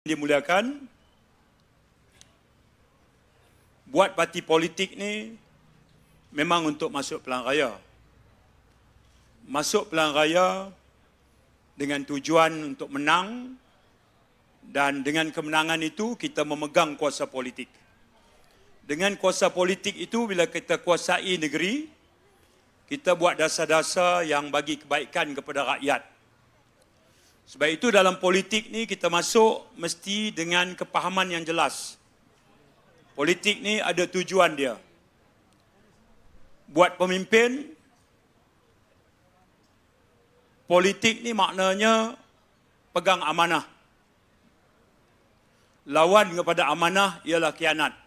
Dimuliakan, buat parti politik ni memang untuk masuk pilihan raya. Masuk pilihan raya dengan tujuan untuk menang, dan dengan kemenangan itu kita memegang kuasa politik. Dengan kuasa politik itu, bila kita kuasai negeri, kita buat dasar-dasar yang bagi kebaikan kepada rakyat. Sebab itu dalam politik ni kita masuk mesti dengan kepahaman yang jelas. Politik ni ada tujuan dia. Buat pemimpin, politik ni maknanya pegang amanah. Lawan kepada amanah ialah khianat.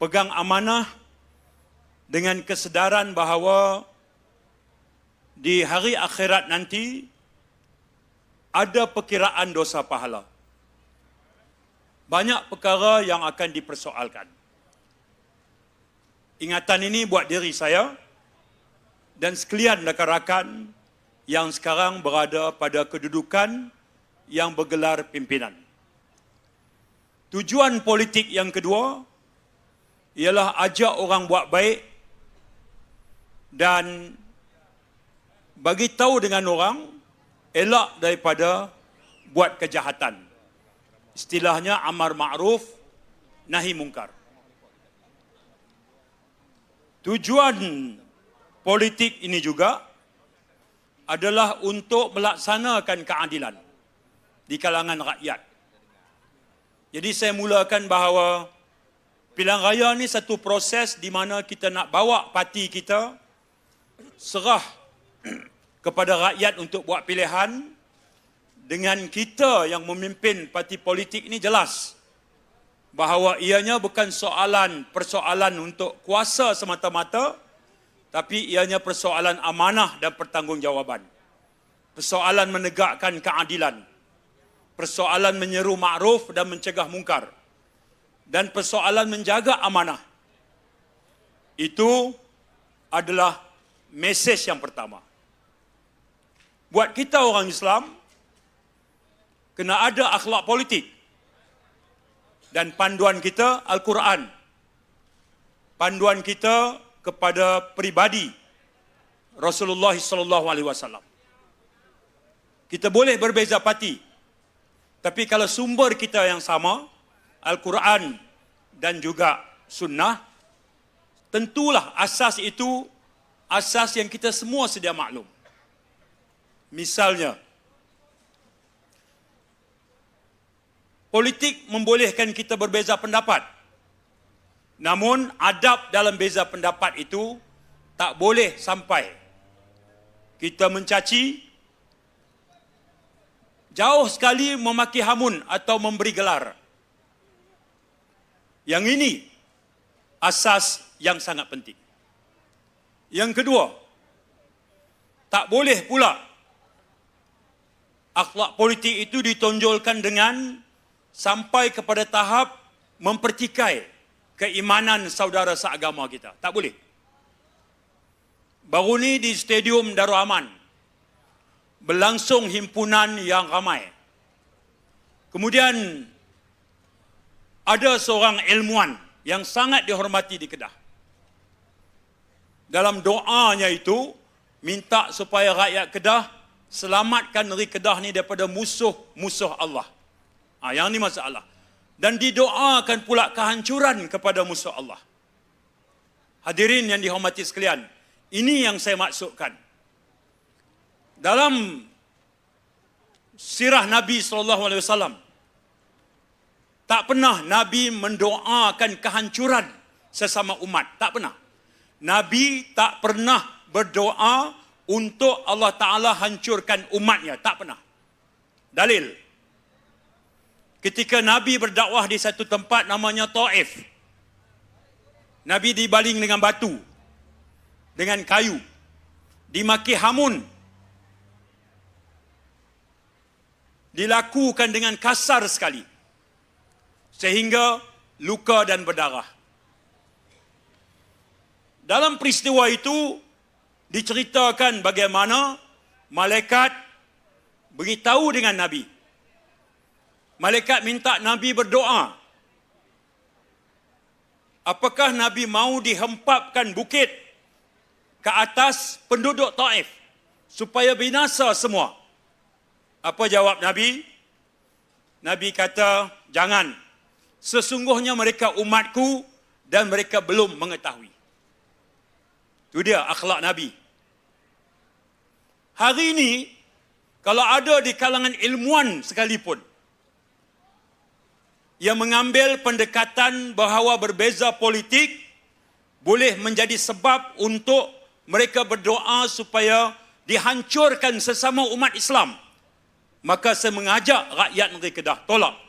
Pegang amanah dengan kesedaran bahawa di hari akhirat nanti ada perkiraan dosa pahala. Banyak perkara yang akan dipersoalkan. Ingatan ini buat diri saya dan sekalian rakan-rakan yang sekarang berada pada kedudukan yang bergelar pimpinan. Tujuan politik yang kedua ialah ajak orang buat baik dan bagi tahu dengan orang, elak daripada buat kejahatan. Istilahnya amar ma'ruf, nahi mungkar. Tujuan politik ini juga adalah untuk melaksanakan keadilan di kalangan rakyat. Jadi saya mulakan bahawa pilihan raya ni satu proses di mana kita nak bawa parti kita serah kepada rakyat untuk buat pilihan, dengan kita yang memimpin parti politik ini jelas bahawa ianya bukan persoalan untuk kuasa semata-mata, tapi ianya persoalan amanah dan pertanggungjawaban. Persoalan menegakkan keadilan, persoalan menyeru ma'ruf dan mencegah mungkar, dan persoalan menjaga amanah. Itu adalah mesej yang pertama. Buat kita orang Islam, kena ada akhlak politik. Dan panduan kita Al-Quran. Panduan kita kepada pribadi Rasulullah SAW. Kita boleh berbeza parti, tapi kalau sumber kita yang sama, Al-Quran dan juga Sunnah, tentulah asas itu asas yang kita semua sedia maklum. Misalnya, politik membolehkan kita berbeza pendapat. Namun, adab dalam beza pendapat itu tak boleh sampai kita mencaci, jauh sekali memaki hamun atau memberi gelar. Yang ini asas yang sangat penting. Yang kedua, tak boleh pula akhlak politik itu ditonjolkan dengan sampai kepada tahap mempertikai keimanan saudara seagama kita. Tak boleh. Baru ni di Stadium Darul Aman berlangsung himpunan yang ramai. Kemudian ada seorang ilmuwan yang sangat dihormati di Kedah. Dalam doanya itu minta supaya rakyat Kedah selamatkan negeri Kedah ni daripada musuh-musuh Allah. Yang ni masalah. Dan didoakan pula kehancuran kepada musuh Allah. Hadirin yang dihormati sekalian, ini yang saya maksudkan. Dalam sirah Nabi SAW, tak pernah Nabi mendoakan kehancuran sesama umat. Tak pernah. Nabi tak pernah berdoa untuk Allah Ta'ala hancurkan umatnya. Tak pernah. Dalil. Ketika Nabi berdakwah di satu tempat namanya Taif, Nabi dibaling dengan batu, dengan kayu, dimaki hamun, dilakukan dengan kasar sekali, sehingga luka dan berdarah. Dalam peristiwa itu diceritakan bagaimana malaikat beritahu dengan Nabi Malaikat minta Nabi berdoa. Apakah Nabi mau dihempapkan bukit ke atas penduduk Taif supaya binasa semua? Apa jawab Nabi? Nabi kata, jangan. Sesungguhnya mereka umatku dan mereka belum mengetahui. Itu dia akhlak Nabi. Hari ini, kalau ada di kalangan ilmuwan sekalipun yang mengambil pendekatan bahawa berbeza politik boleh menjadi sebab untuk mereka berdoa supaya dihancurkan sesama umat Islam, maka saya mengajak rakyat negeri Kedah, tolak.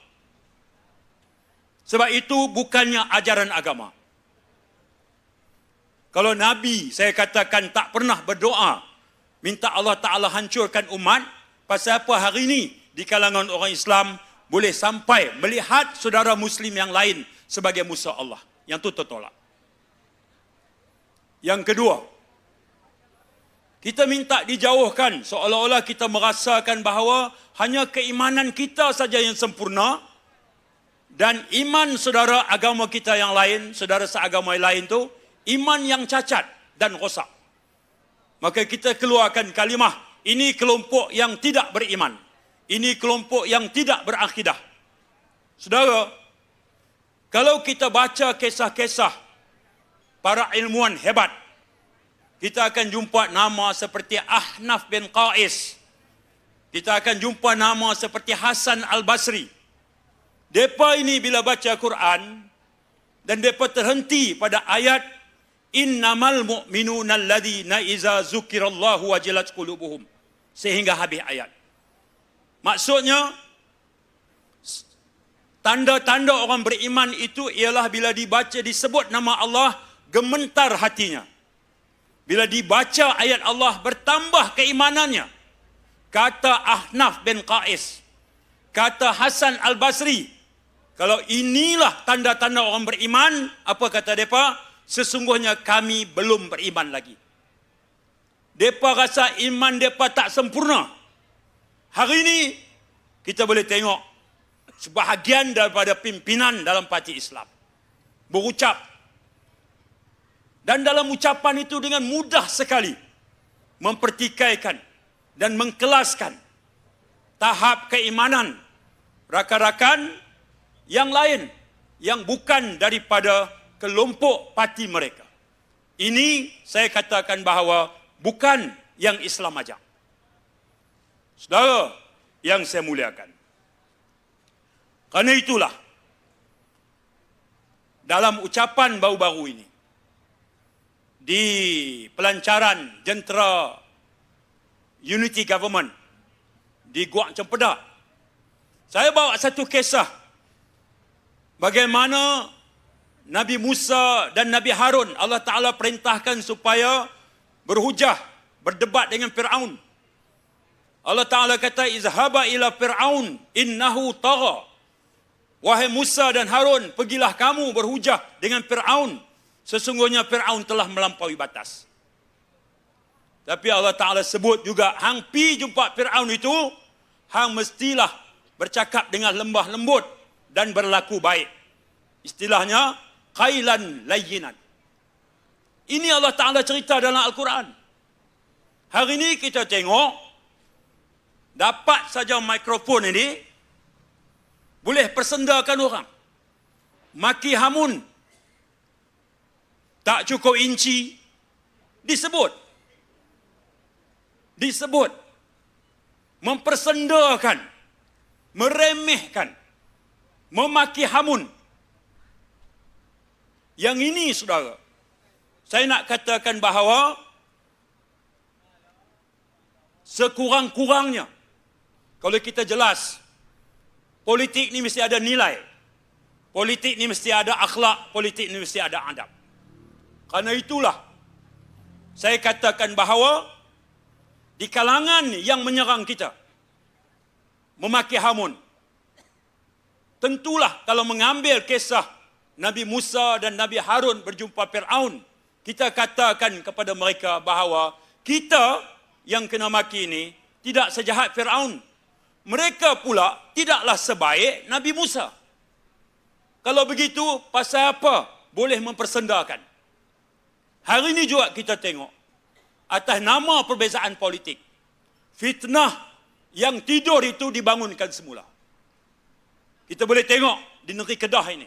Sebab itu bukannya ajaran agama. Kalau Nabi, saya katakan, tak pernah berdoa minta Allah Ta'ala hancurkan umat, pasal apa hari ini di kalangan orang Islam boleh sampai melihat saudara Muslim yang lain sebagai musuh Allah. Yang itu tertolak. Yang kedua, kita minta dijauhkan seolah-olah kita merasakan bahawa hanya keimanan kita saja yang sempurna dan iman saudara agama kita yang lain, saudara seagama yang lain itu, iman yang cacat dan rosak. Maka kita keluarkan kalimah, ini kelompok yang tidak beriman. Ini kelompok yang tidak berakidah. Saudara, kalau kita baca kisah-kisah para ilmuwan hebat, kita akan jumpa nama seperti Ahnaf bin Qais. Kita akan jumpa nama seperti Hasan Al-Basri. Mereka ini bila baca Quran, dan mereka terhenti pada ayat, Innamal mu'minuna alladhina iza zukirallahu wajilat qulubuhum. Sehingga habis ayat. Maksudnya, tanda-tanda orang beriman itu ialah bila dibaca, disebut nama Allah, gementar hatinya. Bila dibaca ayat Allah, bertambah keimanannya. Kata Ahnaf bin Qais, kata Hasan Al-Basri, kalau inilah tanda-tanda orang beriman, apa kata mereka? Sesungguhnya kami belum beriman lagi. Mereka rasa iman mereka tak sempurna. Hari ini, kita boleh tengok sebahagian daripada pimpinan dalam parti Islam berucap. Dan dalam ucapan itu dengan mudah sekali mempertikaikan dan mengkelaskan tahap keimanan rakan-rakan yang lain yang bukan daripada kelompok parti mereka. Ini saya katakan bahawa bukan yang Islam ajak. Saudara yang saya muliakan, kerana itulah dalam ucapan baru-baru ini di pelancaran jentera Unity Government di Guak Cempedak, saya bawa satu kisah bagaimana Nabi Musa dan Nabi Harun, Allah Ta'ala perintahkan supaya berhujah, berdebat dengan Fir'aun. Allah Ta'ala kata, izhaba ila Fir'aun innahu tagha. Wahai Musa dan Harun, pergilah kamu berhujah dengan Fir'aun. Sesungguhnya Fir'aun telah melampaui batas. Tapi Allah Ta'ala sebut juga, hang pi jumpa Fir'aun itu, hang mestilah bercakap dengan lembah lembut dan berlaku baik. Istilahnya, qailan layyinan. Ini Allah Ta'ala cerita dalam Al-Quran. Hari ini kita tengok, dapat saja mikrofon ini, boleh persendakan orang. Maki hamun. Tak cukup inci. Disebut. Mempersendakan. Meremehkan. Memaki hamun. Yang ini, saudara, saya nak katakan bahawa sekurang-kurangnya, kalau kita jelas, politik ni mesti ada nilai. Politik ni mesti ada akhlak. Politik ni mesti ada adab. Karena itulah, saya katakan bahawa di kalangan yang menyerang kita, memaki hamun, tentulah kalau mengambil kisah Nabi Musa dan Nabi Harun berjumpa Fir'aun, kita katakan kepada mereka bahawa kita yang kena maki ini tidak sejahat Fir'aun. mereka pula tidaklah sebaik Nabi Musa. Kalau begitu, pasal apa boleh mempersendakan? Hari ini juga kita tengok, atas nama perbezaan politik, fitnah yang tidur itu dibangunkan semula. Kita boleh tengok di negeri Kedah ini.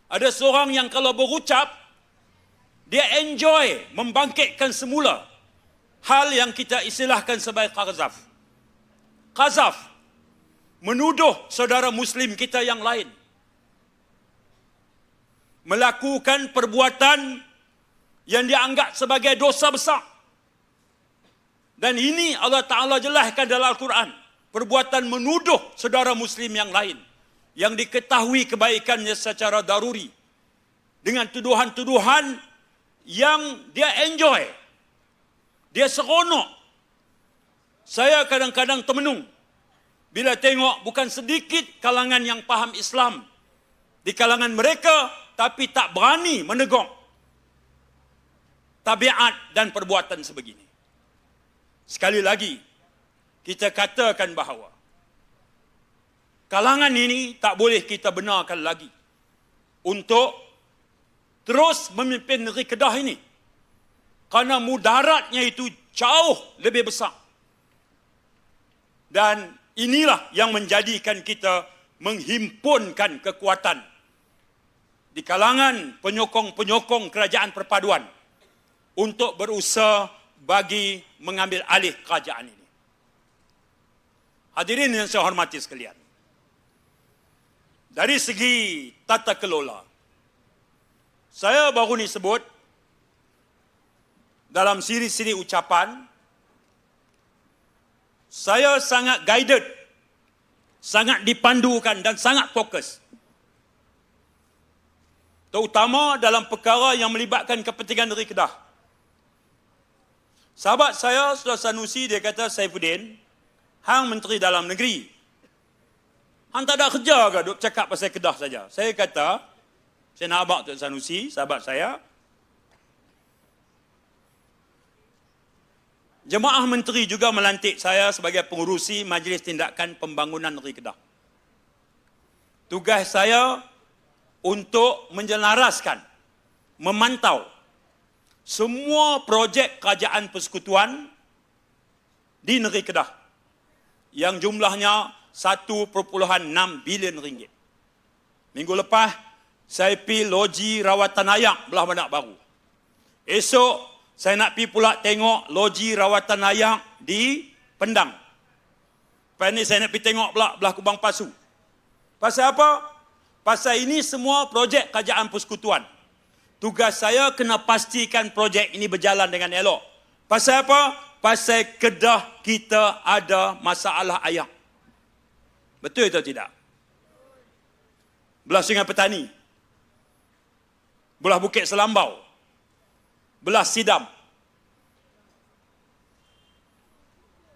Ada seorang yang kalau berucap, dia enjoy membangkitkan semula hal yang kita istilahkan sebagai qazaf. Qazaf, menuduh saudara Muslim kita yang lain melakukan perbuatan yang dianggap sebagai dosa besar. Dan ini Allah Ta'ala jelaskan dalam Al-Quran. Perbuatan menuduh saudara Muslim yang lain, yang diketahui kebaikannya secara daruri, dengan tuduhan-tuduhan yang dia enjoy, dia seronok. Saya kadang-kadang termenung bila tengok bukan sedikit kalangan yang faham Islam di kalangan mereka, tapi tak berani menegur tabiat dan perbuatan sebegini. Sekali lagi, kita katakan bahawa kalangan ini tak boleh kita benarkan lagi untuk terus memimpin negeri Kedah ini, kerana mudaratnya itu jauh lebih besar. Dan inilah yang menjadikan kita menghimpunkan kekuatan di kalangan penyokong-penyokong kerajaan perpaduan untuk berusaha bagi mengambil alih kerajaan ini. Hadirin yang saya hormati sekalian, dari segi tata kelola, saya baru ni sebut dalam siri-siri ucapan, saya sangat guided, sangat dipandukan dan sangat fokus, terutama dalam perkara yang melibatkan kepentingan negeri Kedah. Sahabat saya, Saudara Sanusi, dia kata, Saifuddin, hang Menteri Dalam Negeri, hang tak ada kerja ke duk cakap pasal Kedah saja? Saya kata, saya nak abang Tuan Sanusi, sahabat saya, Jemaah Menteri juga melantik saya sebagai pengurusi Majlis Tindakan Pembangunan Negeri Kedah. Tugas saya untuk menjelaraskan, memantau semua projek kerajaan persekutuan di negeri Kedah yang jumlahnya 1.6 bilion ringgit. Minggu lepas, saya pergi loji rawatan ayak belah Bandar Baru. Esok, saya nak pergi pula tengok loji rawatan ayak di Pendang. Lepas ni saya nak pergi tengok pula belah Kubang Pasu. Pasal apa? Pasal ini semua projek kerajaan persekutuan. Tugas saya kena pastikan projek ini berjalan dengan elok. Pasal apa? Pasal Kedah kita ada masalah ayak. Betul atau tidak? Belah Sungai Petani, belah Bukit Selambau, belah Sidam.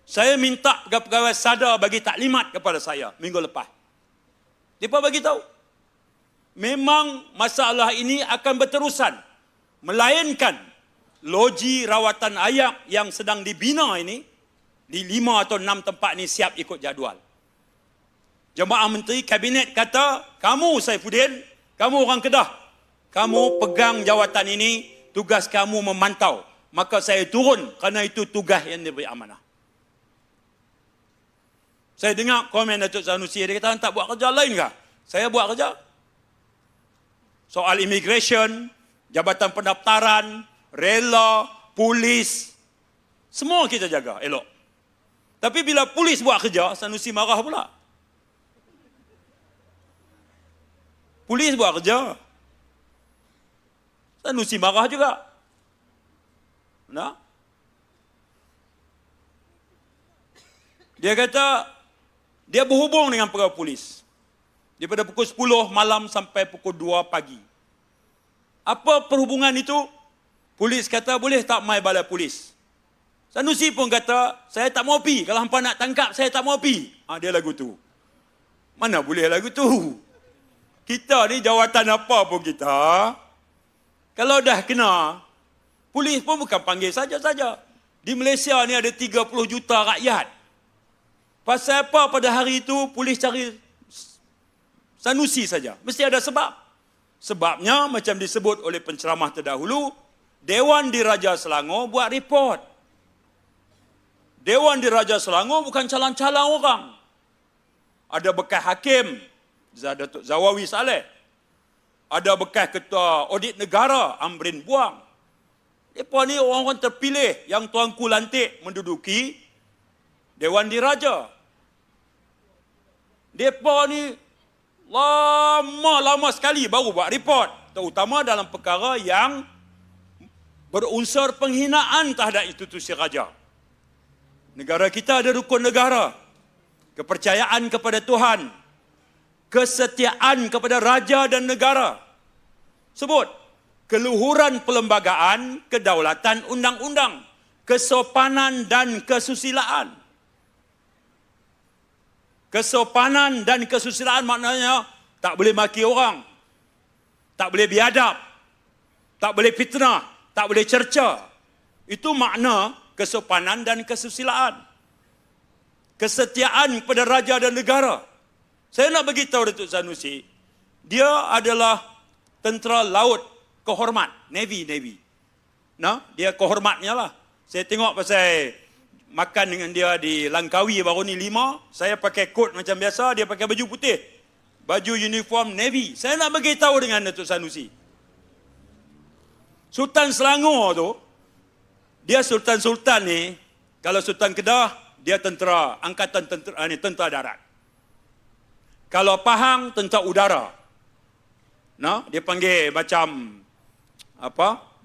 Saya minta pegawai SADA bagi taklimat kepada saya minggu lepas. Mereka bagi tahu, memang masalah ini akan berterusan, melainkan loji rawatan ayak yang sedang dibina ini, di 5 atau 6 tempat ini siap ikut jadual. Jemaah Menteri Kabinet kata, kamu Saifuddin, kamu orang Kedah, kamu pegang jawatan ini, tugas kamu memantau. Maka saya turun, kerana itu tugas yang diberi amanah. Saya dengar komen Datuk Sanusi, dia kata, tak buat kerja lain kah? Saya buat kerja. Soal immigration, jabatan pendaftaran, rela, polis, semua kita jaga elok. Tapi bila polis buat kerja, Sanusi marah pula. Polis buat kerja, Sanusi marah juga. Nah, dia kata dia berhubung dengan pegawai polis daripada pukul 10 malam sampai pukul 2 pagi. Apa perhubungan itu? Polis kata, boleh tak mai balai polis? Sanusi pun kata, saya tak mau pi. Kalau hampa nak tangkap, saya tak mau pi. Dia lagu tu. Mana boleh lagu tu? Kita ni jawatan apa pun kita, kalau dah kena, polis pun bukan panggil saja-saja. Di Malaysia ni ada 30 juta rakyat. Pasal apa pada hari itu polis cari Sanusi saja? Mesti ada sebab. Sebabnya macam disebut oleh penceramah terdahulu, Dewan Diraja Selangor buat report. Dewan Diraja Selangor bukan calang-calang orang. Ada bekas hakim, Datuk Zawawi Saleh. Ada bekas ketua audit negara, Amrin Buang. Mereka ni orang-orang terpilih yang tuanku lantik menduduki Dewan Diraja. Mereka ni lama sekali baru buat report. Terutama dalam perkara yang berunsur penghinaan terhadap institusi raja. Negara kita ada rukun negara. Kepercayaan kepada Tuhan. Kesetiaan kepada raja dan negara. Sebut. Keluhuran perlembagaan, kedaulatan undang-undang. Kesopanan dan kesusilaan. Kesopanan dan kesusilaan maknanya tak boleh maki orang. Tak boleh biadab. Tak boleh fitnah. Tak boleh cerca. Itu makna kesopanan dan kesusilaan. Kesetiaan kepada raja dan negara. Saya nak beritahu Datuk Sanusi, dia adalah tentera laut kehormat, Navy. Nah, dia kehormatnya lah. Saya tengok pasal makan dengan dia di Langkawi baru ni 5, saya pakai kot macam biasa, dia pakai baju putih. Baju uniform Navy. Saya nak beritahu dengan Datuk Sanusi. Sultan Selangor tu, dia Sultan-Sultan ni, kalau Sultan Kedah, dia tentera, angkatan tentera darat. Kalau Pahang, tentera udara. Nah, dia panggil macam,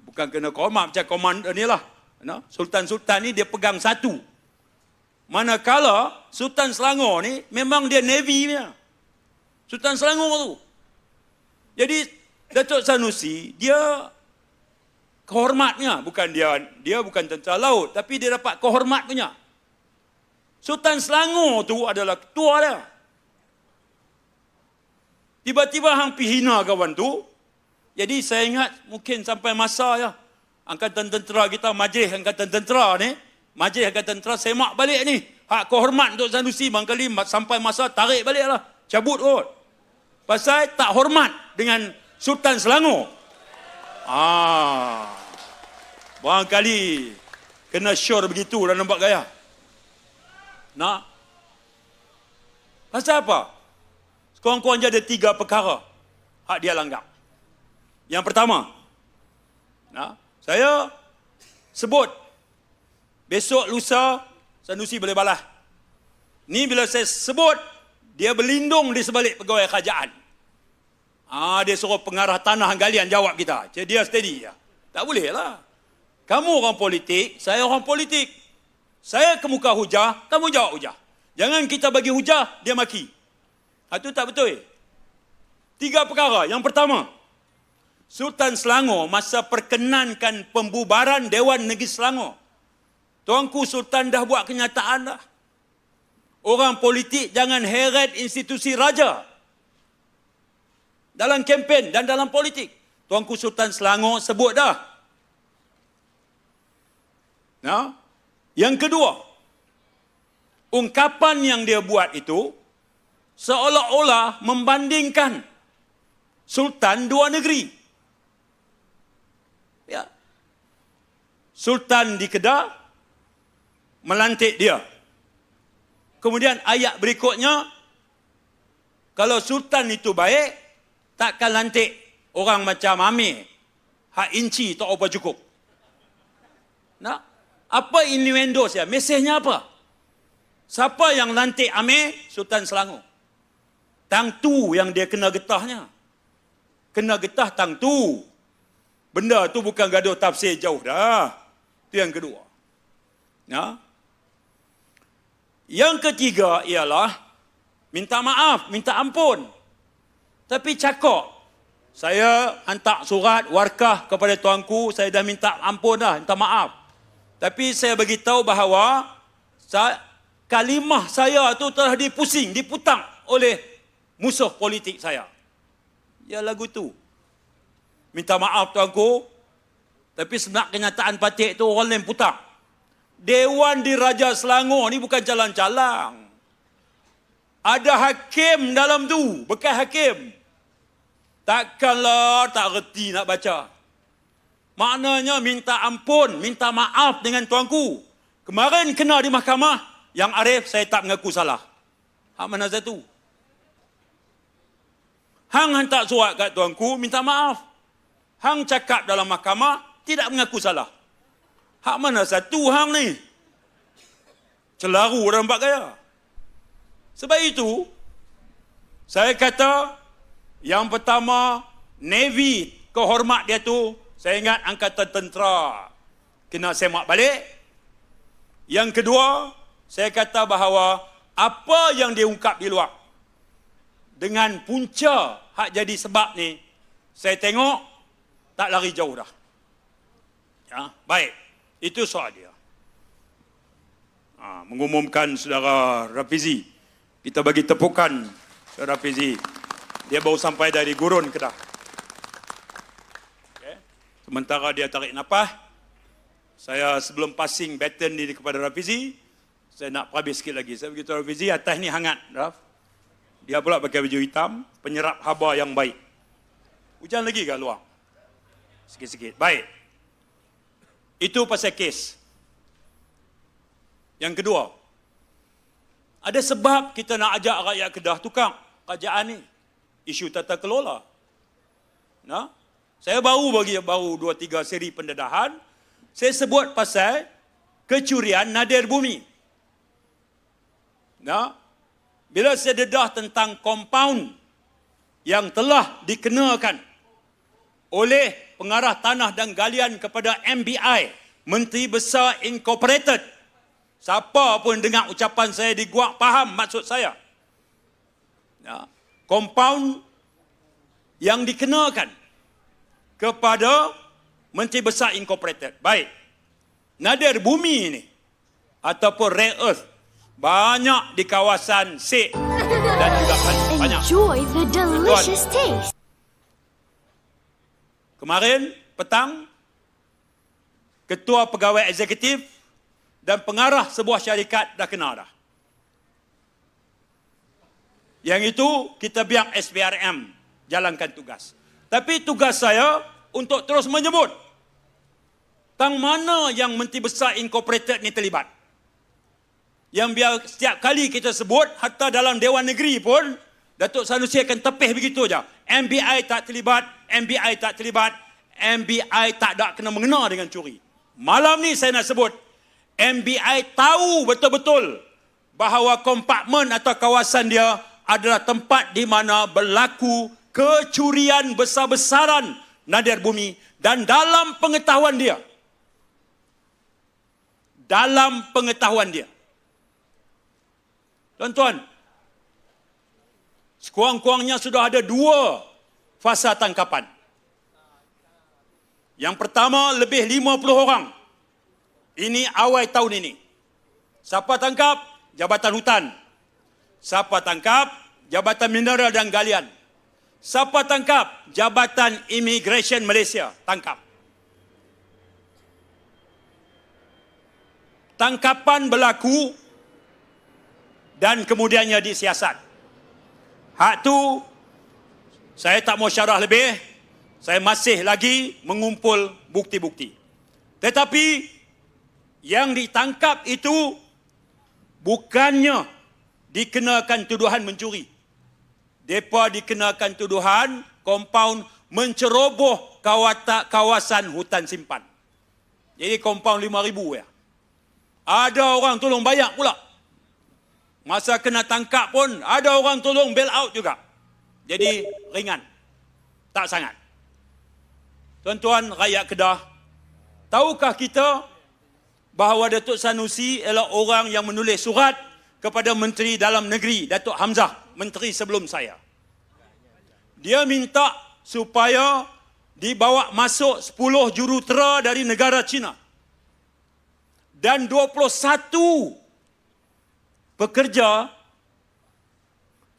bukan kena komat, macam komander ni lah. Nah, Sultan-Sultan ni dia pegang satu. Manakala Sultan Selangor ni, memang dia Navy punya. Sultan Selangor tu. Jadi, Datuk Sanusi, dia kehormatnya, bukan dia bukan tentera laut, tapi dia dapat kehormat punya. Sultan Selangor tu adalah ketua dia. Tiba-tiba hang pi hina kawan tu. Jadi saya ingat mungkin sampai masa ya, angkatan tentera kita, majlis angkatan tentera ni, majlis angkatan tentera semak balik ni. Hak kehormat untuk Sanusi barangkali sampai masa tarik balik lah. Cabut kot. Pasal tak hormat dengan Sultan Selangor. Barangkali kena sure begitu dah nampak gaya. Nak? Pasal apa? Sekurang-kurangnya ada 3 perkara hak dia langgar. Yang pertama, saya sebut besok lusa Sanusi boleh balas. Ni bila saya sebut, dia berlindung di sebalik pegawai kerajaan. Dia suruh pengarah tanah galian jawab kita. Jadi dia steady. Tak boleh lah. Kamu orang politik, saya orang politik. Saya kemuka hujah, kamu jawab hujah. Jangan kita bagi hujah, dia maki. Itu tak betul. 3 perkara. Yang pertama, Sultan Selangor masa perkenankan pembubaran Dewan Negeri Selangor. Tuanku Sultan dah buat kenyataan dah. Orang politik jangan heret institusi raja. Dalam kempen dan dalam politik. Tuanku Sultan Selangor sebut dah. Yang kedua, ungkapan yang dia buat itu seolah-olah membandingkan Sultan 2 negeri. Ya. Sultan di Kedah melantik dia. Kemudian ayat berikutnya, kalau Sultan itu baik, takkan lantik orang macam Amir. Hak inci tak apa cukup. Apa innuendo saya? Mesejnya apa? Siapa yang lantik Amir? Sultan Selangor. Tang tu yang dia kena getahnya. Kena getah tang tu. Benda tu bukan gaduh tafsir jauh dah. Itu yang kedua. Yang ketiga ialah minta maaf, minta ampun. Tapi cakap. Saya hantar surat warkah kepada tuanku, saya dah minta ampun dah, minta maaf. Tapi saya beritahu bahawa kalimah saya tu telah dipusing, diputang oleh musuh politik saya. Ya lagu tu. Minta maaf tuanku. Tapi sebenarnya kenyataan patik tu orang lain putang. Dewan Diraja Selangor ni bukan calang-calang. Ada hakim dalam tu, bekas hakim. Takkanlah tak reti nak baca. Maknanya minta ampun, minta maaf dengan tuanku. Kemarin kena di mahkamah, yang Arif saya tak mengaku salah. Hak mana satu? Hang hantar surat kat tuanku, minta maaf. Hang cakap dalam mahkamah, tidak mengaku salah. Hak mana satu hang ni? Celaru orang nampak gaya. Sebab itu, saya kata, yang pertama, Navy, kehormat dia tu, saya ingat Angkatan Tentera kena semak balik. Yang kedua, saya kata bahawa apa yang dia ungkap di luar, dengan punca hak jadi sebab ni, saya tengok tak lari jauh dah. Ya, baik, itu soal dia. Mengumumkan saudara Rafizi, kita bagi tepukan saudara Rafizi. Dia baru sampai dari Gurun, Kedah. Okay. Sementara dia tarik nafas, saya sebelum passing baton ni kepada Rafizi, saya nak perhabis sikit lagi. Saya beritahu Rafizi, atas ni hangat, Raf. Dia pula pakai baju hitam, penyerap haba yang baik. Hujan lagi kat luar? Sikit-sikit. Baik. Itu pasal kes. Yang kedua, ada sebab kita nak ajak rakyat Kedah tukar kerajaan ni. Isu tata kelola. Nah, saya baru 2-3 seri pendedahan. Saya sebut pasal kecurian nadir bumi. Nah, bila saya dedah tentang kompaun yang telah dikenakan oleh pengarah tanah dan galian kepada MBI, Menteri Besar Incorporated. Siapa pun dengar ucapan saya di Guak faham maksud saya. Ya, kompaun yang dikenakan kepada Menteri Besar Incorporated. Baik. Nadir bumi ini ataupun rare earth banyak di kawasan Sik dan juga banyak. Enjoy the delicious taste. Kemarin petang, Ketua Pegawai Eksekutif dan pengarah sebuah syarikat dah kena dah. Yang itu kita biar SPRM jalankan tugas. Tapi tugas saya untuk terus menyebut tang mana yang Menteri Besar Incorporated ni terlibat. Yang biar setiap kali kita sebut, hatta dalam Dewan Negeri pun, Datuk Sanusi akan tepih begitu saja. MBI tak terlibat, MBI tak terlibat, MBI tak ada kena mengena dengan curi. Malam ni saya nak sebut, MBI tahu betul-betul bahawa kompartmen atau kawasan dia adalah tempat di mana berlaku kecurian besar-besaran nadir bumi. Dan dalam pengetahuan dia, tuan-tuan, sekurang-kurangnya sudah ada 2 fasa tangkapan. Yang pertama, lebih 50 orang. Ini awal tahun ini. Siapa tangkap? Jabatan Hutan. Siapa tangkap? Jabatan Mineral dan Galian. Siapa tangkap? Jabatan Immigration Malaysia. Tangkap. Tangkapan berlaku dan kemudiannya disiasat. Hak tu, saya tak mau syarah lebih. Saya masih lagi mengumpul bukti-bukti. Tetapi, yang ditangkap itu bukannya dikenakan tuduhan mencuri. Mereka dikenakan tuduhan kompaun menceroboh kawasan hutan simpan. Jadi kompaun 5,000 ya. Ada orang tolong bayar pula. Masa kena tangkap pun ada orang tolong bail out juga. Jadi ringan. Tak sangat. Tuan-tuan rakyat Kedah, tahukah kita bahawa Datuk Sanusi ialah orang yang menulis surat kepada Menteri Dalam Negeri, Datuk Hamzah, Menteri sebelum saya. Dia minta supaya dibawa masuk 10 jurutera dari negara China. Dan 21 pekerja,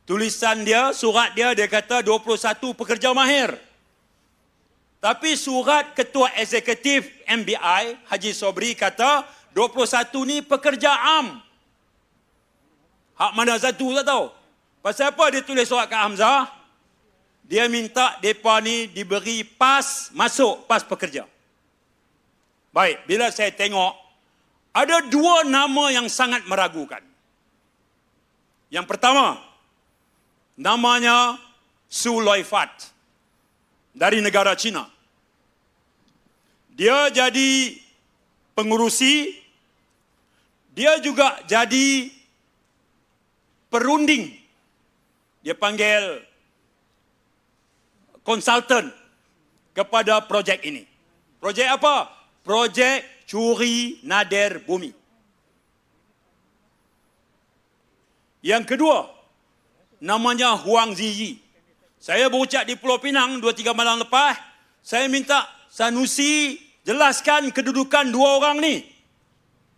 tulisan dia, surat dia, dia kata 21 pekerja mahir. Tapi surat Ketua Eksekutif MBI, Haji Sobri, kata 21 ni pekerja am. Hak mana satu tak tahu. Pasal apa dia tulis surat kat Hamzah? Dia minta mereka ni diberi pas masuk, pas pekerja. Baik, bila saya tengok, ada dua nama yang sangat meragukan. Yang pertama, namanya Su Loifat dari negara China. Dia jadi pengurusi, dia juga jadi perunding. Dia panggil konsultan kepada projek ini. Projek apa? Projek curi nadir bumi. Yang kedua, namanya Huang Ziyi. Saya berucap di Pulau Pinang 2-3 malam lepas, saya minta Sanusi jelaskan kedudukan dua orang ni.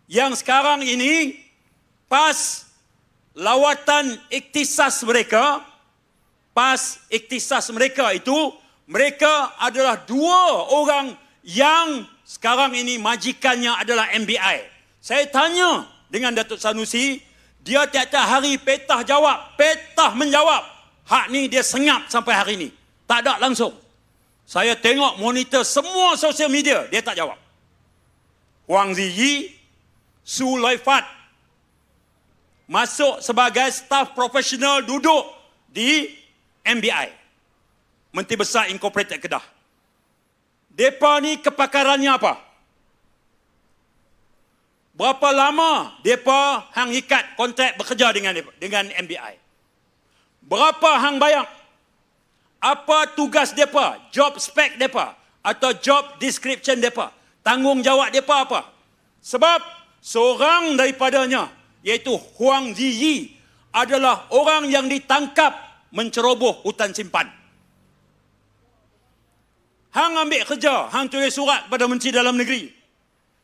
Yang sekarang ini pas lawatan iktisas mereka, pas iktisas mereka itu, mereka adalah dua orang yang sekarang ini majikannya adalah MBI. Saya tanya dengan Datuk Sanusi, dia tiap-tiap hari petah jawab, petah menjawab. Hak ni dia senyap sampai hari ini. Tak ada langsung. Saya tengok monitor semua sosial media, dia tak jawab. Huang Ziyi, Su Loifat masuk sebagai staf profesional duduk di MBI, Menteri Besar Incorporated Kedah. Mereka ni kepakarannya apa? Berapa lama mereka hang ikat kontrak bekerja dengan MBI? Berapa hang bayar? Apa tugas mereka? Job spec mereka? Atau job description mereka? Tanggungjawab mereka apa? Sebab seorang daripadanya, iaitu Huang Ziyi, adalah orang yang ditangkap menceroboh hutan simpan. Hang ambil kerja, hang tulis surat pada Menteri Dalam Negeri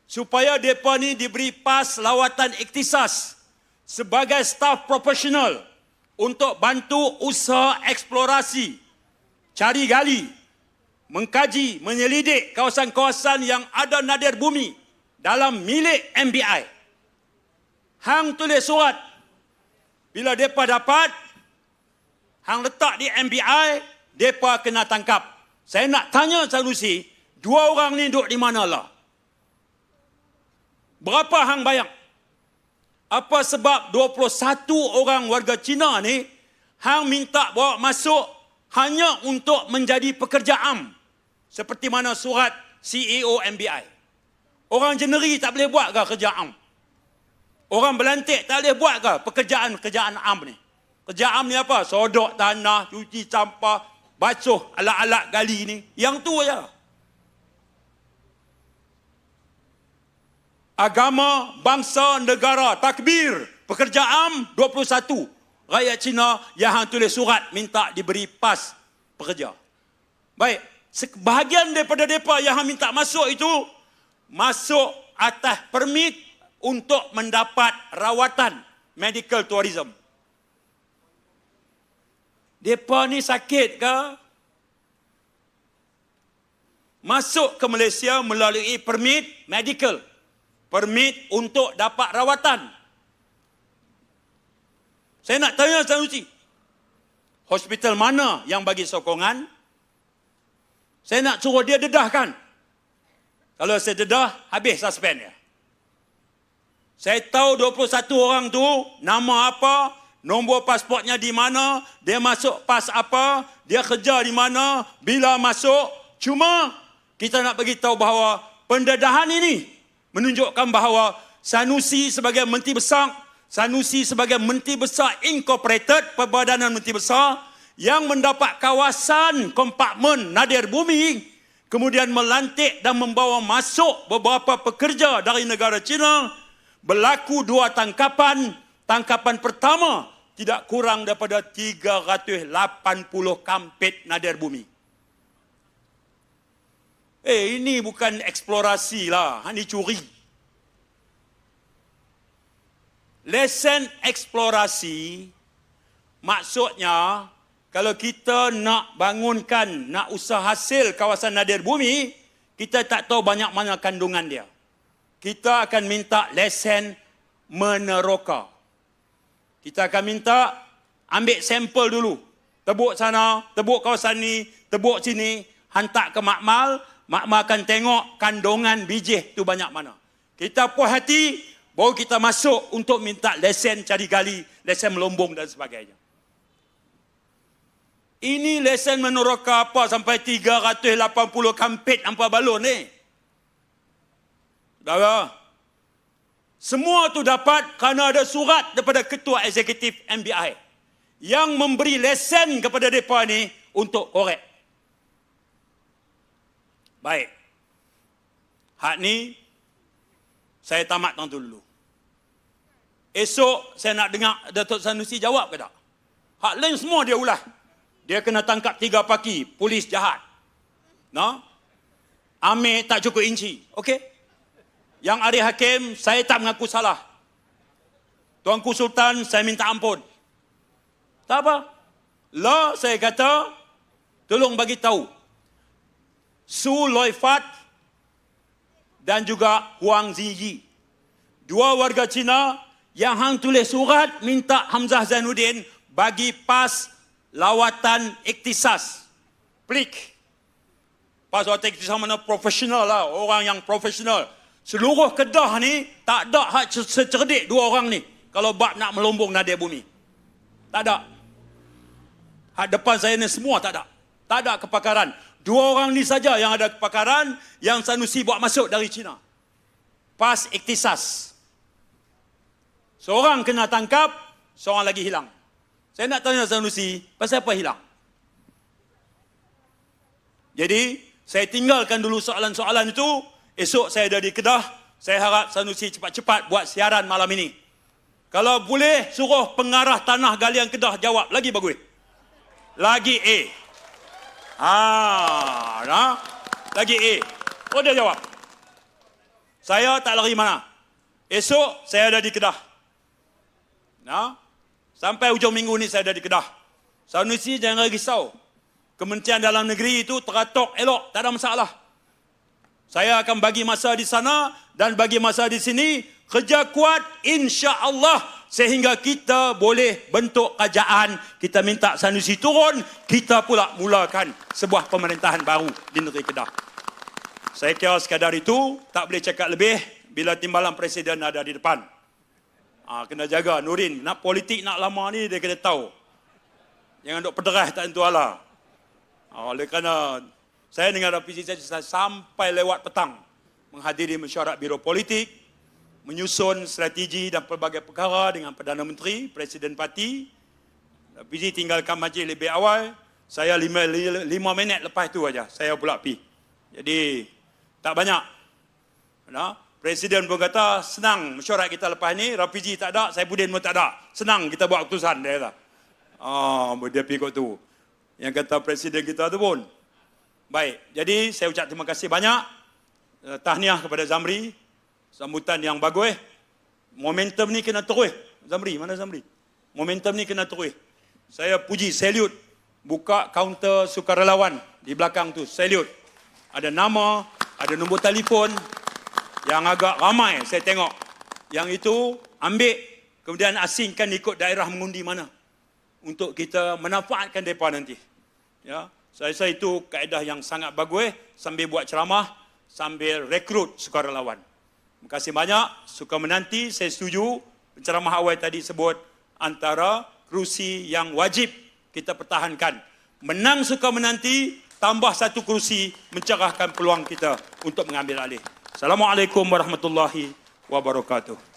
supaya mereka ni diberi pas lawatan iktisas sebagai staf profesional untuk bantu usaha eksplorasi, cari gali, mengkaji, menyelidik kawasan-kawasan yang ada nadir bumi dalam milik MBI. Hang tulis surat. Bila mereka dapat, hang letak di MBI, mereka kena tangkap. Saya nak tanya Sanusi, dua orang ni duduk di mana lah? Berapa hang bayar? Apa sebab 21 orang warga Cina ni, hang minta bawa masuk hanya untuk menjadi pekerja am? Seperti mana surat CEO MBI. Orang jeneri tak boleh buat ke kerja am? Orang belantik tak boleh buat ke pekerjaan am ni? Kerja am ni apa? Sodok tanah, cuci sampah, basuh alat-alat gali ni. Yang tu aja. Agama, bangsa, negara, takbir. Pekerja am 21. Rakyat Cina yang hang tulis surat minta diberi pas pekerja. Baik, sebahagian daripada mereka yang hang minta masuk itu, masuk atas permit untuk mendapat rawatan medical tourism. Mereka ni sakit ke? Masuk ke Malaysia melalui permit medical. Permit untuk dapat rawatan. Saya nak tanya Sanusi, hospital mana yang bagi sokongan? Saya nak suruh dia dedahkan. Kalau saya dedah, habis suspend dia. Saya tahu 21 orang tu, nama apa, nombor pasportnya di mana, dia masuk pas apa, dia kerja di mana, bila masuk. Cuma kita nak bagi tahu bahawa pendedahan ini menunjukkan bahawa Sanusi sebagai Menteri Besar, Sanusi sebagai Menteri Besar Incorporated, Perbadanan Menteri Besar, yang mendapat kawasan kompartmen nadir bumi, kemudian melantik dan membawa masuk beberapa pekerja dari negara China, berlaku dua tangkapan. Tangkapan pertama tidak kurang daripada 380 kampit nadir bumi. Ini bukan eksplorasi lah, ini curi. Lesen eksplorasi maksudnya kalau kita nak bangunkan, nak usaha hasil kawasan nadir bumi, kita tak tahu banyak mana kandungan dia. Kita akan minta lesen meneroka. Kita akan minta ambil sampel dulu. Tebuk sana, tebuk kawasan ni, tebuk sini, hantar ke makmal. Makmal akan tengok kandungan biji tu banyak mana. Kita puas hati, baru kita masuk untuk minta lesen cari gali, lesen melombong dan sebagainya. Ini lesen meneroka apa sampai 380 kampit hampa balon ni. Saudara, semua tu dapat kerana ada surat daripada Ketua Eksekutif MBI yang memberi lesen kepada mereka ni untuk korek. Baik. Hak ni, saya tamat tuan dulu. Esok saya nak dengar Datuk Sanusi jawab ke tak? Hak lain semua dia ulah. Dia kena tangkap 3 paki, polis jahat. No? Amir tak cukup inci. Okey? Yang Arif Hakim, saya tak mengaku salah. Tuanku Sultan, saya minta ampun. Tak apa. Law, saya kata, tolong bagi tahu. Su Loi Fat dan juga Huang Ziyi. 2 warga Cina yang hang tulis surat minta Hamzah Zainuddin bagi pas lawatan iktisas. Plik. Pas lawatan iktisas mana profesional lah. Orang yang profesional. Seluruh Kedah ni tak ada hak secerdik 2 orang ni. Kalau bab nak melombong nadir bumi. Tak ada. Hak depan saya ni semua tak ada. Tak ada kepakaran. 2 orang ni saja yang ada kepakaran yang Sanusi buat masuk dari Cina. Pas iktisas. Seorang kena tangkap, seorang lagi hilang. Saya nak tanya Sanusi, pasal apa hilang? Jadi, saya tinggalkan dulu soalan-soalan itu. Esok saya ada di Kedah. Saya harap Sanusi cepat-cepat buat siaran malam ini. Kalau boleh, suruh pengarah tanah galian Kedah jawab. Lagi bagus. Lagi A. Nah. Lagi A. Oh, dia jawab. Saya tak lari mana. Esok saya ada di Kedah. Nah. Sampai hujung minggu ni saya ada di Kedah. Sanusi jangan risau. Kementerian Dalam Negeri itu teratur elok, tak ada masalah. Saya akan bagi masa di sana dan bagi masa di sini. Kerja kuat insya-Allah sehingga kita boleh bentuk kerajaan. Kita minta Sanusi turun, kita pula mulakan sebuah pemerintahan baru di negeri Kedah. Saya kira sekadar itu, tak boleh cakap lebih bila timbalan Presiden ada di depan. Kena jaga Nurin. Nak politik nak lama ni dia kena tahu. Jangan duk pederah tak tentu ala. Oleh kerana saya dengan RPC saya sampai lewat petang menghadiri mesyuarat Biro Politik, menyusun strategi dan pelbagai perkara dengan Perdana Menteri, Presiden Parti. RPC tinggalkan majlis lebih awal. Saya 5 minit lepas itu aja saya pula pergi. Jadi tak banyak. Nah. Presiden pun kata, senang mesyuarat kita lepas ni, Rafizi tak ada, Saifuddin pun tak ada. Senang kita buat keputusan, dia kata. Dia pergi kot tu. Yang kata Presiden kita tu pun. Baik, jadi saya ucap terima kasih banyak. Tahniah kepada Zamri. Sambutan yang bagus. Momentum ni kena terus. Zamri, mana Zamri? Momentum ni kena terus. Saya puji, salute. Buka kaunter sukarelawan di belakang tu, salute. Ada nama, ada nombor telefon. Yang agak ramai saya tengok. Yang itu ambil, kemudian asingkan ikut daerah mengundi mana. Untuk kita manfaatkan mereka nanti. Ya, saya rasa itu kaedah yang sangat bagus. Sambil buat ceramah, sambil rekrut sukarelawan. Terima kasih banyak. Suka menanti, saya setuju. Penceramah awal tadi sebut antara kerusi yang wajib kita pertahankan. Menang suka menanti, tambah 1 kerusi mencerahkan peluang kita untuk mengambil alih. Assalamualaikum warahmatullahi wabarakatuh.